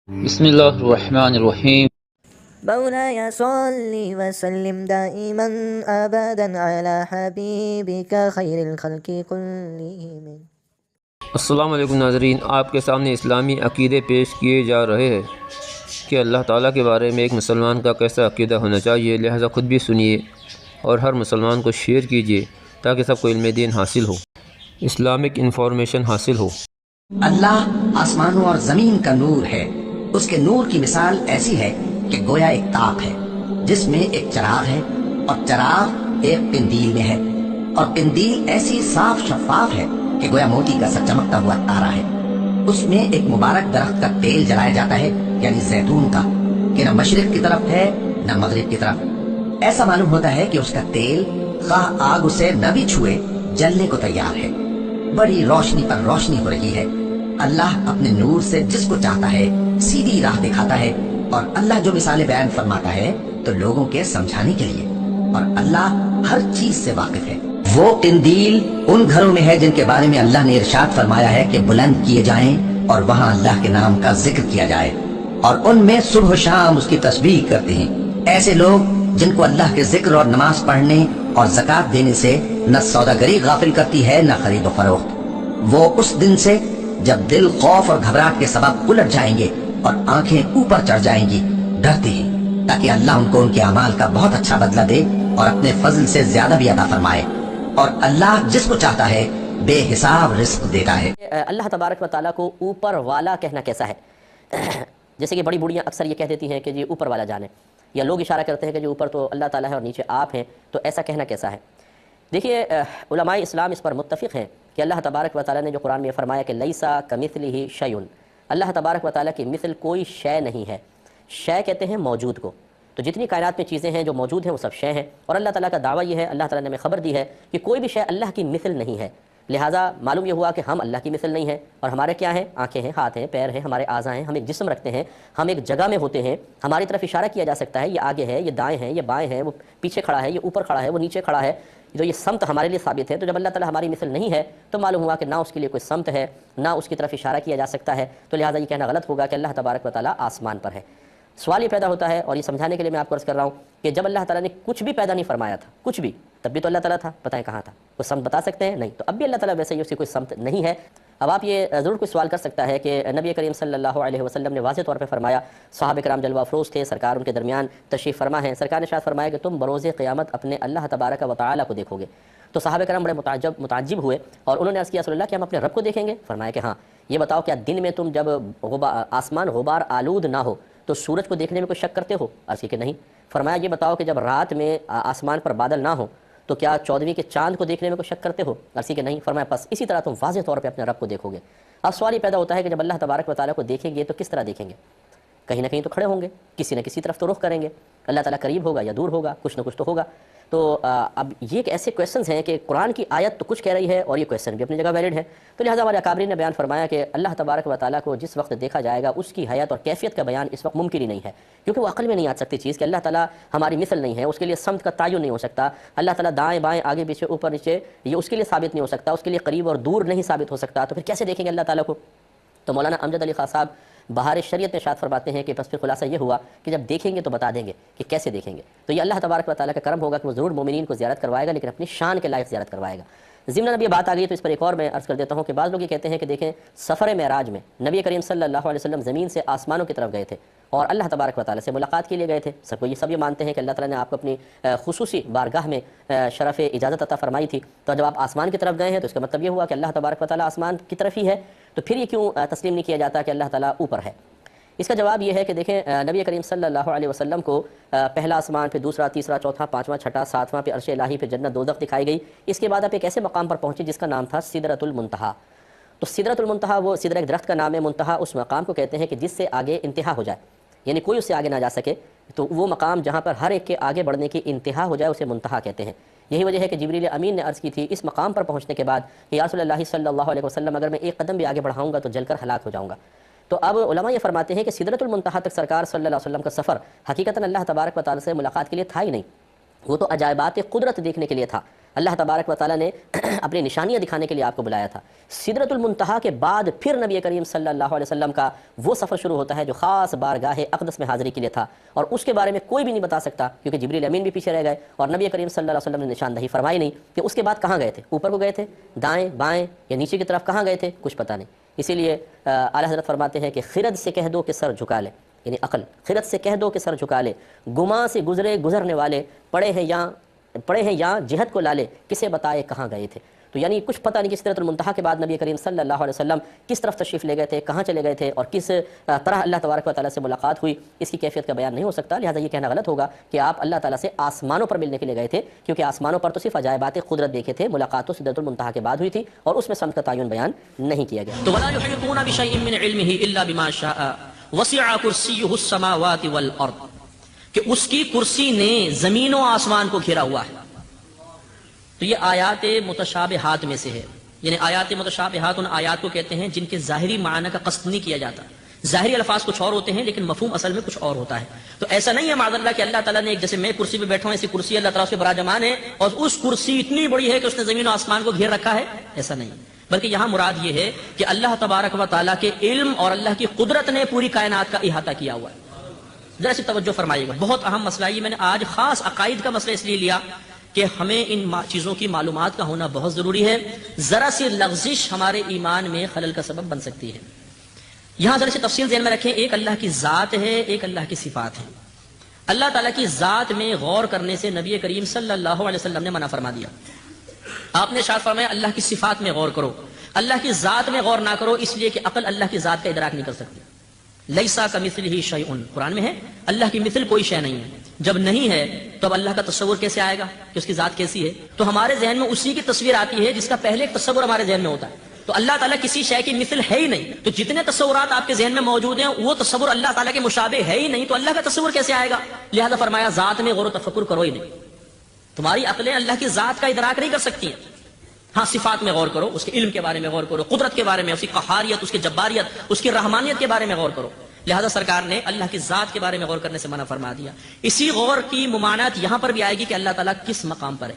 بسم الله الرحمن الرحيم. مولاي صل وسلم دائما ابدا على حبيبك خير الخلق كلهم. السلام علیکم ناظرین، آپ کے سامنے اسلامی عقیدے پیش کیے جا رہے ہیں کہ اللہ تعالیٰ کے بارے میں ایک مسلمان کا کیسا عقیدہ ہونا چاہیے، لہذا خود بھی سنیے اور ہر مسلمان کو شیئر کیجیے تاکہ سب کو علم دین حاصل ہو، اسلامک انفارمیشن حاصل ہو۔ اللہ آسمانوں اور زمین کا نور ہے۔ اس کے نور کی مثال ایسی ہے کہ گویا ایک تاپ ہے جس میں ایک چراغ ہے، اور چراغ ایک قندیل میں ہے، اور قندیل ایسی صاف شفاف ہے کہ گویا موتی کا سا چمکتا ہوا تارا ہے۔ اس میں ایک مبارک درخت کا تیل جلایا جاتا ہے، یعنی زیتون کا، کہ نہ مشرق کی طرف ہے نہ مغرب کی طرف۔ ایسا معلوم ہوتا ہے کہ اس کا تیل خواہ آگ اسے نہ بھی چھوئے جلنے کو تیار ہے۔ بڑی روشنی پر روشنی ہو رہی ہے۔ اللہ اپنے نور سے جس کو چاہتا ہے سیدھی راہ دکھاتا ہے، اور اللہ جو مثالیں بیان فرماتا ہے تو لوگوں کے سمجھانے کے لیے، اور اللہ ہر چیز سے واقف ہے۔ وہ قندیل ان گھروں میں ہے جن کے بارے میں اللہ نے ارشاد فرمایا ہے کہ بلند کیے جائیں اور وہاں اللہ کے نام کا ذکر کیا جائے، اور ان میں صبح و شام اس کی تسبیح کرتے ہیں۔ ایسے لوگ جن کو اللہ کے ذکر اور نماز پڑھنے اور زکوٰۃ دینے سے نہ سوداگری غافل کرتی ہے نہ خرید و فروخت، وہ اس دن سے جب دل خوف اور گھبراہٹ کے سبب الٹ جائیں گے اور آنکھیں اوپر چڑھ جائیں گی ڈرتے ہیں، تاکہ اللہ ان کو ان کے اعمال کا بہت اچھا بدلہ دے اور اپنے فضل سے زیادہ بھی عطا فرمائے، اور اللہ جس کو چاہتا ہے بے حساب رزق دیتا ہے۔ اللہ تبارک و تعالیٰ کو اوپر والا کہنا کیسا ہے؟ جیسے کہ بڑی بوڑھیاں اکثر یہ کہہ دیتی ہیں کہ جی اوپر والا جانے، یا لوگ اشارہ کرتے ہیں کہ جو اوپر تو اللہ تعالیٰ ہے اور نیچے آپ ہیں، تو ایسا کہنا کیسا ہے؟ دیکھیے، علماء اسلام اس پر متفق ہیں کہ اللہ تبارک و تعالیٰ نے جو قرآن میں فرمایا کہ لیسا کمثلہ شیء، اللہ تبارک و تعالیٰ کی مثل کوئی شے نہیں ہے۔ شے کہتے ہیں موجود کو، تو جتنی کائنات میں چیزیں ہیں جو موجود ہیں وہ سب شے ہیں، اور اللہ تعالیٰ کا دعویٰ یہ ہے، اللہ تعالیٰ نے ہمیں خبر دی ہے کہ کوئی بھی شے اللہ کی مثل نہیں ہے۔ لہٰذا معلوم یہ ہوا کہ ہم اللہ کی مثل نہیں ہیں، اور ہمارے کیا ہیں؟ آنکھیں ہیں، ہاتھ ہیں، پیر ہیں، ہمارے اعضاء ہیں، ہم ایک جسم رکھتے ہیں، ہم ایک جگہ میں ہوتے ہیں، ہماری طرف اشارہ کیا جا سکتا ہے، یہ آگے ہے، یہ دائیں ہیں، یہ بائیں ہیں، وہ پیچھے کھڑا ہے، یہ اوپر کھڑا ہے، وہ نیچے کھڑا ہے، تو یہ سمت ہمارے لیے ثابت ہے۔ تو جب اللہ تعالیٰ ہماری مثل نہیں ہے تو معلوم ہوا کہ نہ اس کے لیے کوئی سمت ہے، نہ اس کی طرف اشارہ کیا جا سکتا ہے، تو لہٰذا یہ کہنا غلط ہوگا کہ اللہ تبارک و تعالیٰ آسمان پر ہے۔ سوال یہ پیدا ہوتا ہے، اور یہ سمجھانے کے لیے میں آپ کو عرض کر رہا ہوں کہ جب اللہ تعالیٰ نے کچھ بھی پیدا نہیں فرمایا تھا، کچھ بھی، تب بھی تو اللہ تعالیٰ تھا، بتائیں کہاں تھا؟ کوئی سمت بتا سکتے ہیں؟ نہیں۔ تو اب بھی اللہ تعالیٰ ویسے ہی اس کی کوئی سمت نہیں ہے۔ اب آپ یہ ضرور کوئی سوال کر سکتا ہے کہ نبی کریم صلی اللہ علیہ وسلم نے واضح طور پہ فرمایا، صحابہ کرام جلوہ افروز تھے، سرکار ان کے درمیان تشریف فرما ہیں، سرکار نے ارشاد فرمایا کہ تم بروز قیامت اپنے اللہ تبارک و تعالیٰ کو دیکھو گے۔ تو صحابہ کرام بڑے متعجب ہوئے، اور انہوں نے عرض کیا رسول اللہ کہ ہم اپنے رب کو دیکھیں گے؟ فرمایا کہ ہاں۔ یہ بتاؤ کیا دن میں تم جب آسمان غبار آلود نہ ہو تو سورج کو دیکھنے میں کوئی شک کرتے ہو؟ عرض کی کہ نہیں۔ فرمایا یہ بتاؤ کہ جب رات میں آسمان پر بادل نہ ہو تو کیا 14ویں کے چاند کو دیکھنے میں کوئی شک کرتے ہو؟ عرض کی کہ نہیں۔ فرمایا بس اسی طرح تم واضح طور پہ اپنے رب کو دیکھو گے۔ اب سوال یہ پیدا ہوتا ہے کہ جب اللہ تبارک و تعالیٰ کو دیکھیں گے تو کس طرح دیکھیں گے؟ کہیں نہ کہیں تو کھڑے ہوں گے، کسی نہ کسی طرف تو رخ کریں گے، اللہ تعالیٰ قریب ہوگا یا دور ہوگا، کچھ نہ کچھ تو ہوگا۔ تو اب یہ ایک ایسے کویسچنز ہیں کہ قرآن کی آیت تو کچھ کہہ رہی ہے اور یہ کویسچن بھی اپنی جگہ ویلڈ ہے، تو لہٰذا ہمارے اکابرین نے بیان فرمایا کہ اللہ تبارک و تعالیٰ کو جس وقت دیکھا جائے گا اس کی حیات اور کیفیت کا بیان اس وقت ممکن ہی نہیں ہے، کیونکہ وہ عقل میں نہیں آ سکتی چیز کہ اللہ تعالیٰ ہماری مثل نہیں ہے، اس کے لیے سمت کا تعین نہیں ہو سکتا، اللہ تعالیٰ دائیں بائیں آگے پیچھے اوپر نیچے یہ اس کے لیے ثابت نہیں ہو سکتا، اس کے لیے قریب اور دور نہیں ثابت ہو سکتا، تو پھر کیسے دیکھیں گے اللہ تعالیٰ کو؟ تو مولانا امجد علی خان صاحب بہار شریعت میں ارشاد فرماتے ہیں کہ بس پھر خلاصہ یہ ہوا کہ جب دیکھیں گے تو بتا دیں گے کہ کیسے دیکھیں گے۔ تو یہ اللہ تبارک و تعالیٰ کا کرم ہوگا کہ وہ ضرور مومنین کو زیارت کروائے گا، لیکن اپنی شان کے لائق زیارت کروائے گا۔ ضمن نبی بات آ گئی تو اس پر ایک اور میں عرض کر دیتا ہوں کہ بعض لوگ یہ کہتے ہیں کہ دیکھیں سفر معراج میں نبی کریم صلی اللہ علیہ وسلم زمین سے آسمانوں کی طرف گئے تھے اور اللہ تبارک و تعالیٰ سے ملاقات کے لیے گئے تھے۔ سب کو یہ مانتے ہیں کہ اللہ تعالیٰ نے آپ کو اپنی خصوصی بارگاہ میں شرف اجازت عطا فرمائی تھی، تو جب آپ آسمان کی طرف گئے ہیں تو اس کا مطلب یہ ہوا کہ اللہ تبارک و تعالیٰ آسمان کی طرف ہی ہے، تو پھر یہ کیوں تسلیم نہیں کیا جاتا کہ اللہ تعالیٰ اوپر ہے؟ اس کا جواب یہ ہے کہ دیکھیں نبی کریم صلی اللہ علیہ وسلم کو پہلا آسمان، پھر دوسرا، تیسرا، چوتھا، پانچواں، چھٹا، ساتواں، پھر عرش الہی، پھر جنت دوزخ دکھائی گئی۔ اس کے بعد آپ ایک ایسے مقام پر پہنچے جس کا نام تھا سدرۃ المنتہا۔ تو سدرۃ المنتہا، وہ سدرہ ایک درخت کا نام ہے، منتہا اس مقام کو کہتے ہیں کہ جس سے آگے انتہا ہو جائے، یعنی کوئی اس سے آگے نہ جا سکے، تو وہ مقام جہاں پر ہر ایک کے آگے بڑھنے کی انتہا ہو جائے اسے منتہا کہتے ہیں۔ یہی وجہ ہے کہ جبریل امین نے عرض کی تھی اس مقام پر پہنچنے کے بعد کہ یا رسول اللہ صلی اللہ علیہ وسلم اگر میں ایک قدم بھی آگے بڑھاؤں گا تو جل کر ہلاک ہو جاؤں گا۔ تو اب علماء یہ فرماتے ہیں کہ سدرۃ المنتہا تک سرکار صلی اللہ علیہ وسلم کا سفر حقیقتاً اللہ تبارک و تعالیٰ سے ملاقات کے لیے تھا ہی نہیں، وہ تو عجائبات قدرت دیکھنے کے لیے تھا۔ اللہ تبارک و تعالیٰ نے اپنی نشانیاں دکھانے کے لیے آپ کو بلایا تھا۔ سدرۃ المنتہا کے بعد پھر نبی کریم صلی اللہ علیہ وسلم کا وہ سفر شروع ہوتا ہے جو خاص بارگاہ اقدس میں حاضری کے لیے تھا، اور اس کے بارے میں کوئی بھی نہیں بتا سکتا کیونکہ جبریل امین بھی پیچھے رہ گئے اور نبی کریم صلی اللہ علیہ وسلم نے نشاندہی فرمائی نہیں کہ اس کے بعد کہاں گئے تھے، اوپر کو گئے تھے، دائیں بائیں یا نیچے کی طرف کہاں گئے تھے، کچھ پتہ نہیں۔ اسی لیے اعلیٰ حضرت فرماتے ہیں کہ خرد سے کہہ دو کہ سر جھکا لے، یعنی عقل، خرد سے کہہ دو کہ سر جھکا لے، گماں سے گزرنے والے پڑے ہیں یا جہت کو لالے، کسے بتائے کہاں گئے تھے۔ تو یعنی کچھ پتہ نہیں کہ سدرۃ المنتہا کے بعد نبی کریم صلی اللہ علیہ وسلم کس طرف تشریف لے گئے تھے، کہاں چلے گئے تھے اور کس طرح اللہ تبارک و تعالیٰ سے ملاقات ہوئی، اس کی کیفیت کا بیان نہیں ہو سکتا، لہٰذا یہ کہنا غلط ہوگا کہ آپ اللہ تعالیٰ سے آسمانوں پر ملنے کے لیے گئے تھے، کیونکہ آسمانوں پر تو صرف عجائبات قدرت دیکھے تھے، ملاقات تو سدرۃ المنتہا کے بعد ہوئی تھی اور اس میں سمت کا تعین بیان نہیں کیا گیا۔ تو ولا يحيطون بشيء من علمه الا بما شاء وسع كرسيه السماوات والارض، کہ اس کی کرسی نے زمین و آسمان کو گھیرا ہوا ہے۔ تو یہ آیات متشابہات میں سے ہے، یعنی آیات متشابہات ان آیات کو کہتے ہیں جن کے ظاہری معنی کا قصد نہیں کیا جاتا، ظاہری الفاظ کچھ اور ہوتے ہیں لیکن مفہوم اصل میں کچھ اور ہوتا ہے۔ تو ایسا نہیں ہے معاذ اللہ کہ اللہ تعالیٰ نے ایک جیسے میں کرسی پہ بیٹھا ہوں ایسی کرسی اللہ تعالیٰ اس پہ براجمان ہے اور اس کرسی اتنی بڑی ہے کہ اس نے زمین و آسمان کو گھیر رکھا ہے، ایسا نہیں، بلکہ یہاں مراد یہ ہے کہ اللہ تبارک و تعالیٰ کے علم اور اللہ کی قدرت نے پوری کائنات کا احاطہ کیا ہوا ہے۔ ذرا سی توجہ فرمائیے گا، بہت اہم مسئلہ یہ میں نے آج خاص عقائد کا مسئلہ اس لیے لیا کہ ہمیں ان چیزوں کی معلومات کا ہونا بہت ضروری ہے، ذرا سی لغزش ہمارے ایمان میں خلل کا سبب بن سکتی ہے۔ یہاں ذرا سی تفصیل ذہن میں رکھیں، ایک اللہ کی ذات ہے، ایک اللہ کی صفات ہے۔ اللہ تعالیٰ کی ذات میں غور کرنے سے نبی کریم صلی اللہ علیہ وسلم نے منع فرما دیا۔ آپ نے ارشاد فرمایا اللہ کی صفات میں غور کرو، اللہ کی ذات میں غور نہ کرو، اس لیے کہ عقل اللہ کی ذات کا ادراک نہیں کر سکتی۔ لیسا کمثلہ شیء، قرآن میں ہے اللہ کی مثل کوئی شے نہیں ہے۔ جب نہیں ہے تو اب اللہ کا تصور کیسے آئے گا کہ اس کی ذات کیسی ہے؟ تو ہمارے ذہن میں اسی کی تصویر آتی ہے جس کا پہلے ایک تصور ہمارے ذہن میں ہوتا ہے۔ تو اللہ تعالیٰ کسی شے کی مثل ہے ہی نہیں، تو جتنے تصورات آپ کے ذہن میں موجود ہیں وہ تصور اللہ تعالیٰ کے مشابہ ہے ہی نہیں، تو اللہ کا تصور کیسے آئے گا؟ لہذا فرمایا ذات میں غور و تفکر کرو ہی نہیں، تمہاری عقلیں اللہ کی ذات کا ادراک نہیں کر سکتی ہیں۔ ہاں صفات میں غور کرو، اس کے علم کے بارے میں غور کرو، قدرت کے بارے میں، اس کی قہاریت، اس کی جباریت، اس کی رحمانیت کے بارے میں غور کرو۔ لہذا سرکار نے اللہ کی ذات کے بارے میں غور کرنے سے منع فرما دیا۔ اسی غور کی ممانعت یہاں پر بھی آئے گی کہ اللہ تعالیٰ کس مقام پر ہے۔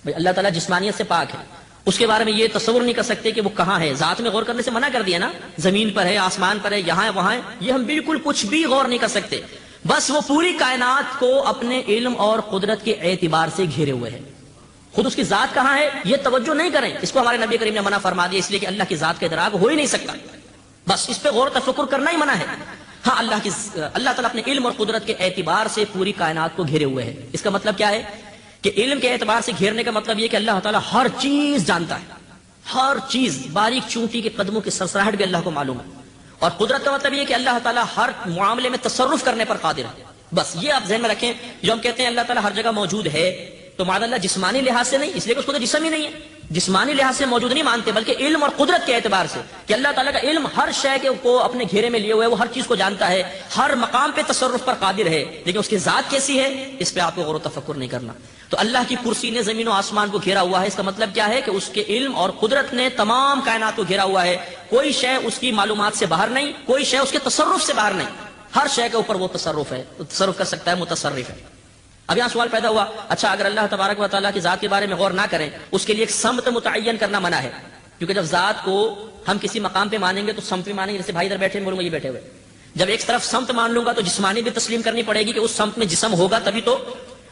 بھئی اللہ تعالیٰ جسمانیت سے پاک ہے، اس کے بارے میں یہ تصور نہیں کر سکتے کہ وہ کہاں ہے، ذات میں غور کرنے سے منع کر دیا نا، زمین پر ہے، آسمان پر ہے، یہاں ہے، وہاں ہے، یہ ہم بالکل کچھ بھی غور نہیں کر سکتے، بس وہ پوری کائنات کو اپنے علم اور قدرت کے اعتبار سے گھیرے ہوئے ہے۔ خود اس کی ذات کہاں ہے یہ توجہ نہیں کریں، اس کو ہمارے نبی کریم نے منع فرما دیا، اس لیے کہ اللہ کی ذات کا ادراک ہو ہی نہیں سکتا، بس اس پہ غور و تفکر کرنا ہی منع ہے۔ ہاں اللہ تعالیٰ اپنے علم اور قدرت کے اعتبار سے پوری کائنات کو گھیرے ہوئے ہے۔ اس کا مطلب کیا ہے کہ علم کے اعتبار سے گھیرنے کا مطلب یہ کہ اللہ تعالیٰ ہر چیز جانتا ہے، ہر چیز، باریک چونٹی کے قدموں کی سرسراہٹ بھی اللہ کو معلوم ہے، اور قدرت کا مطلب یہ کہ اللہ تعالیٰ ہر معاملے میں تصرف کرنے پر قادر ہے۔ بس یہ آپ ذہن میں رکھیں، جو ہم کہتے ہیں اللہ تعالیٰ ہر جگہ موجود ہے، تو معاذ اللہ جسمانی لحاظ سے نہیں، اس لیے کہ اس کو تو جسم ہی نہیں ہے، جسمانی لحاظ سے موجود نہیں مانتے، بلکہ علم اور قدرت کے اعتبار سے کہ اللہ تعالیٰ کا علم ہر شے کو اپنے گھیرے میں لیے ہوئے ہے، وہ ہر چیز کو جانتا ہے، ہر مقام پہ تصرف پر قادر ہے، لیکن اس کی ذات کیسی ہے اس پہ آپ کو غور و تفکر نہیں کرنا۔ تو اللہ کی کرسی نے زمین و آسمان کو گھیرا ہوا ہے، اس کا مطلب کیا ہے کہ اس کے علم اور قدرت نے تمام کائنات کو گھیرا ہوا ہے، کوئی شے اس کی معلومات سے باہر نہیں، کوئی شے اس کے تصرف سے باہر نہیں، ہر شے کے اوپر وہ تصرف ہے، تصرف کر سکتا ہے، متصرف ہے۔ اب یہاں سوال پیدا ہوا، اچھا اگر اللہ تبارک و تعالیٰ کی ذات کے بارے میں غور نہ کریں، اس کے لیے ایک سمت متعین کرنا منع ہے، کیونکہ جب ذات کو ہم کسی مقام پہ مانیں گے تو سمت پہ مانیں گے، جیسے بھائی ادھر بیٹھے بولوں گا یہ بیٹھے ہوئے، جب ایک طرف سمت مان لوں گا تو جسمانی بھی تسلیم کرنی پڑے گی کہ اس سمت میں جسم ہوگا، تبھی تو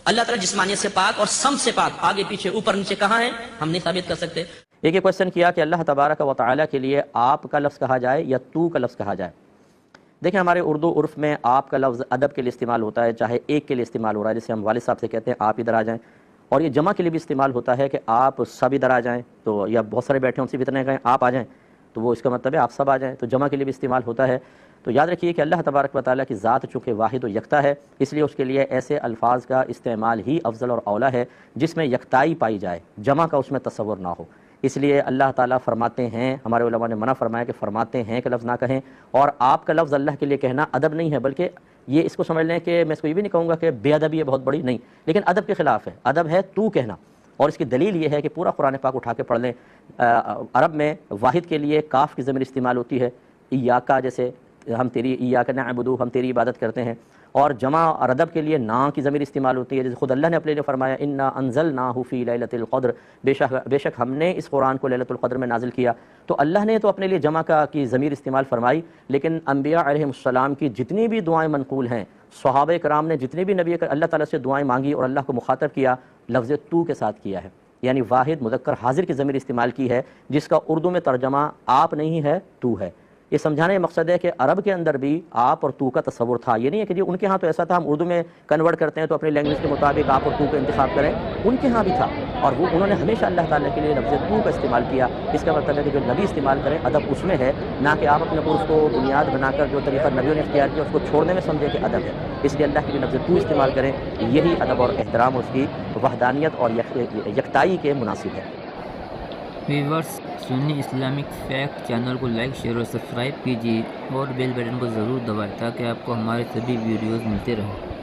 اللہ تعالیٰ جسمانیت سے پاک اور سمت سے پاک، آگے پیچھے اوپر نیچے کہاں ہے ہم نہیں ثابت کر سکتے۔ ایک کوشچن کیا کہ اللہ تبارک و تعالیٰ کے لیے آپ کا لفظ کہا جائے یا تو کا لفظ کہا جائے؟ دیکھیں ہمارے اردو عرف میں آپ کا لفظ ادب کے لیے استعمال ہوتا ہے، چاہے ایک کے لیے استعمال ہو رہا ہے، جیسے ہم والد صاحب سے کہتے ہیں آپ ادھر آ جائیں، اور یہ جمع کے لیے بھی استعمال ہوتا ہے کہ آپ سب ادھر آ جائیں، تو یا بہت سارے بیٹھے ہیں ان سے بھی اتنے کہیں آپ آ جائیں، تو وہ اس کا مطلب ہے آپ سب آ جائیں، تو جمع کے لیے بھی استعمال ہوتا ہے۔ تو یاد رکھیے کہ اللہ تبارک و تعالیٰ کی ذات چونکہ واحد و یکتا ہے، اس لیے اس کے لیے ایسے الفاظ کا استعمال ہی افضل اور اولیٰ ہے جس میں یکتائی پائی جائے، جمع کا اس میں تصور نہ ہو۔ اس لیے اللہ تعالیٰ فرماتے ہیں، ہمارے علماء نے منع فرمایا کہ فرماتے ہیں کہ لفظ نہ کہیں، اور آپ کا لفظ اللہ کے لیے کہنا ادب نہیں ہے، بلکہ یہ اس کو سمجھ لیں کہ میں اس کو یہ بھی نہیں کہوں گا کہ بے ادبی ہے بہت بڑی، نہیں، لیکن ادب کے خلاف ہے، ادب ہے تو کہنا، اور اس کی دلیل یہ ہے کہ پورا قرآن پاک اٹھا کے پڑھ لیں، عرب میں واحد کے لیے کاف کی ضمیر استعمال ہوتی ہے، ایاکا، جیسے ہم تیری ایاکا نعبدو، ہم تیری عبادت کرتے ہیں، اور جمع اور ادب کے لیے نا کی ضمیر استعمال ہوتی ہے، جیسے خود اللہ نے اپنے لیے فرمایا انا انزلناہ فی لیلۃ القدر، بے شک ہم نے اس قرآن کو لیلۃ القدر میں نازل کیا۔ تو اللہ نے تو اپنے لیے جمع کی ضمیر استعمال فرمائی، لیکن انبیاء علیہم السلام کی جتنی بھی دعائیں منقول ہیں، صحابہ کرام نے جتنے بھی نبی اللہ تعالیٰ سے دعائیں مانگی اور اللہ کو مخاطب کیا، لفظ تو کے ساتھ کیا ہے، یعنی واحد مذکر حاضر کی ضمیر استعمال کی ہے، جس کا اردو میں ترجمہ آپ نہیں ہے تو ہے۔ یہ سمجھانے کا مقصد ہے کہ عرب کے اندر بھی آپ اور تو کا تصور تھا، یہ نہیں ہے کہ جی ان کے ہاں تو ایسا تھا ہم اردو میں کنورٹ کرتے ہیں تو اپنی لینگویج کے مطابق آپ اور تو کا انتخاب کریں، ان کے ہاں بھی تھا، اور وہ انہوں نے ہمیشہ اللہ تعالیٰ کے لیے لفظ تو کا استعمال کیا۔ اس کا مطلب ہے کہ جو نبی استعمال کریں ادب اس میں ہے، نہ کہ آپ اپنے عرف کو بنیاد بنا کر جو طریقہ نبیوں نے اختیار کیا اس کو چھوڑنے میں سمجھیں کہ ادب ہے، اس لیے اللہ کے لیے لفظ تو استعمال کریں، یہی ادب اور احترام اس کی وحدانیت اور یکتائی کے مناسب ہے۔ ویورز، سنی اسلامک فیکٹ چینل کو لائک، شیئر اور سبسکرائب کیجیے اور بیل بٹن کو ضرور دبائیں تاکہ آپ کو ہمارے سبھی ویڈیوز ملتے رہیں۔